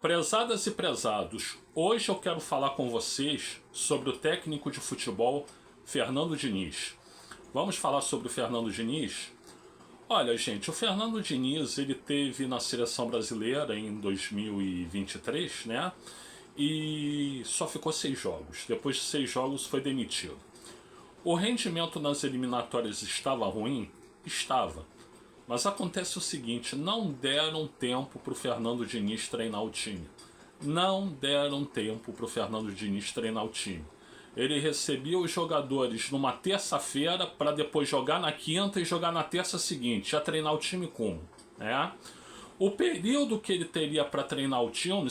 Prezadas e prezados, hoje eu quero falar com vocês sobre o técnico de futebol Fernando Diniz. Vamos falar sobre o Fernando Diniz? Olha, gente, o Fernando Diniz, ele teve na seleção brasileira em 2023, né? E só ficou 6 jogos. Depois de 6 jogos foi demitido. O rendimento nas eliminatórias estava ruim? Estava. Mas acontece o seguinte, não deram tempo para o Fernando Diniz treinar o time. Não deram tempo para o Fernando Diniz treinar o time. Ele recebia os jogadores numa terça-feira para depois jogar na quinta e jogar na terça seguinte. Ia treinar o time como? Né? O período que ele teria para treinar o time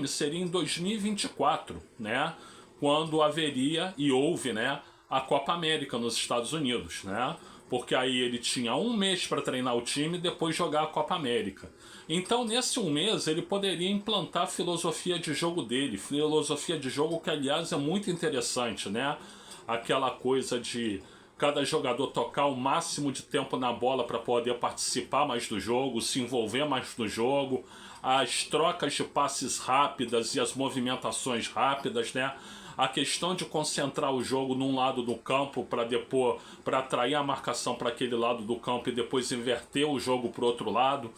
seria em 2024, né? Quando haveria e houve, né, a Copa América nos Estados Unidos, né? Porque aí ele tinha um mês para treinar o time e depois jogar a Copa América. Então, nesse um mês, ele poderia implantar a filosofia de jogo dele. Filosofia de jogo que, aliás, é muito interessante, né? Aquela coisa de cada jogador tocar o máximo de tempo na bola para poder participar mais do jogo, se envolver mais no jogo, as trocas de passes rápidas e as movimentações rápidas, né? A questão de concentrar o jogo num lado do campo para atrair a marcação para aquele lado do campo e depois inverter o jogo para o outro lado.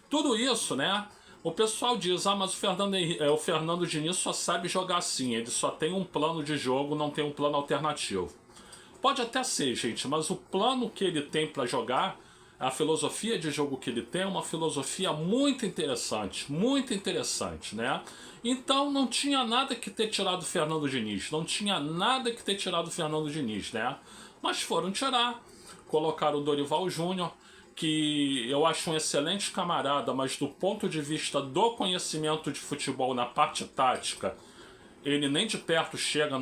Tudo isso, né? O pessoal diz, mas o Fernando Diniz só sabe jogar assim, ele só tem um plano de jogo, não tem um plano alternativo. Pode até ser, gente, mas o plano que ele tem para jogar, a filosofia de jogo que ele tem é uma filosofia muito interessante, né? Então não tinha nada que ter tirado o Fernando Diniz, não tinha nada que ter tirado o Fernando Diniz, né? Mas foram tirar, colocaram o Dorival Júnior, que eu acho um excelente camarada, mas do ponto de vista do conhecimento de futebol na parte tática, ele nem de perto chega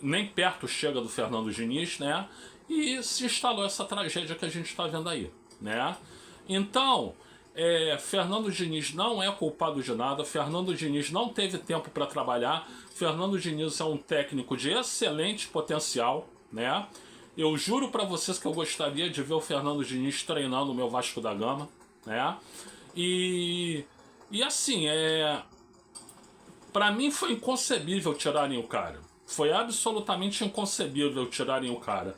nem perto chega do Fernando Diniz, né? E se instalou essa tragédia que a gente está vendo aí, né? Então, Fernando Diniz não é culpado de nada, Fernando Diniz não teve tempo para trabalhar, Fernando Diniz é um técnico de excelente potencial, né? Eu juro para vocês que eu gostaria de ver o Fernando Diniz treinando o meu Vasco da Gama, né? E assim, para mim foi inconcebível tirarem o cara. Foi absolutamente inconcebível tirarem o cara.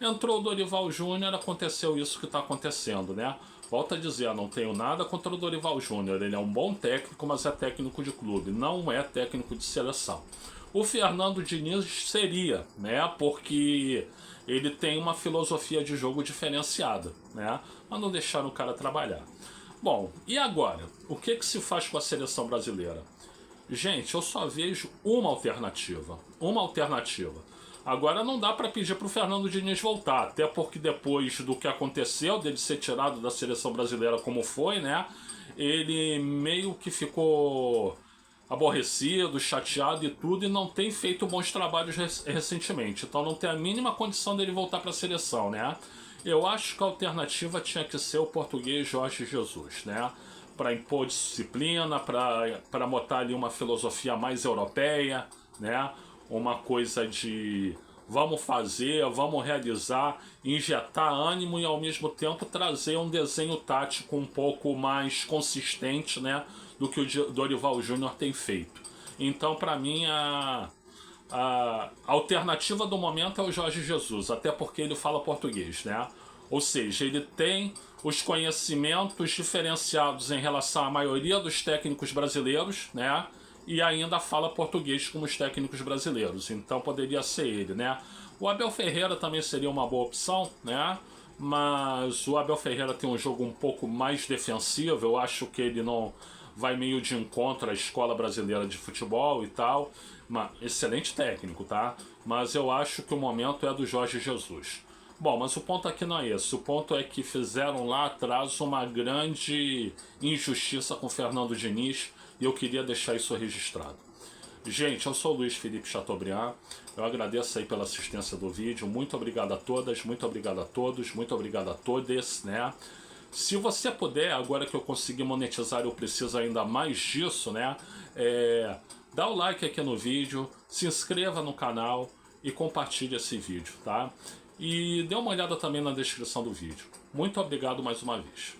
Entrou o Dorival Júnior, aconteceu isso que está acontecendo, né? Volto a dizer, não tenho nada contra o Dorival Júnior. Ele é um bom técnico, mas é técnico de clube, não é técnico de seleção. O Fernando Diniz seria, né? Porque ele tem uma filosofia de jogo diferenciada, né? Mas não deixaram o cara trabalhar. Bom, e agora? O que se faz com a seleção brasileira? Gente, eu só vejo uma alternativa. Uma alternativa. Agora não dá para pedir para o Fernando Diniz voltar, até porque depois do que aconteceu, dele ser tirado da seleção brasileira como foi, né? Ele meio que ficou aborrecido, chateado e tudo, e não tem feito bons trabalhos recentemente. Então não tem a mínima condição dele voltar para a seleção, né? Eu acho que a alternativa tinha que ser o português Jorge Jesus, né? Para impor disciplina, para botar ali uma filosofia mais europeia, né? Uma coisa de vamos fazer, vamos realizar, injetar ânimo e ao mesmo tempo trazer um desenho tático um pouco mais consistente, né? Do que o Dorival Júnior tem feito. Então, para mim, a alternativa do momento é o Jorge Jesus, até porque ele fala português, né? Ou seja, ele tem os conhecimentos diferenciados em relação à maioria dos técnicos brasileiros, né? E ainda fala português como os técnicos brasileiros. Então poderia ser ele, né? O Abel Ferreira também seria uma boa opção, né? Mas o Abel Ferreira tem um jogo um pouco mais defensivo. Eu acho que ele não vai meio de encontro à escola brasileira de futebol e tal. Excelente técnico, tá? Mas eu acho que o momento é do Jorge Jesus. Bom, mas o ponto aqui não é esse. O ponto é que fizeram lá atrás uma grande injustiça com o Fernando Diniz e eu queria deixar isso registrado. Gente, eu sou o Luiz Felipe Chateaubriand. Eu agradeço aí pela assistência do vídeo. Muito obrigado a todas, muito obrigado a todos, muito obrigado a todes, né? Se você puder, agora que eu consegui monetizar, eu preciso ainda mais disso, né? Dá o like aqui no vídeo, se inscreva no canal e compartilhe esse vídeo, tá? E dê uma olhada também na descrição do vídeo. Muito obrigado mais uma vez.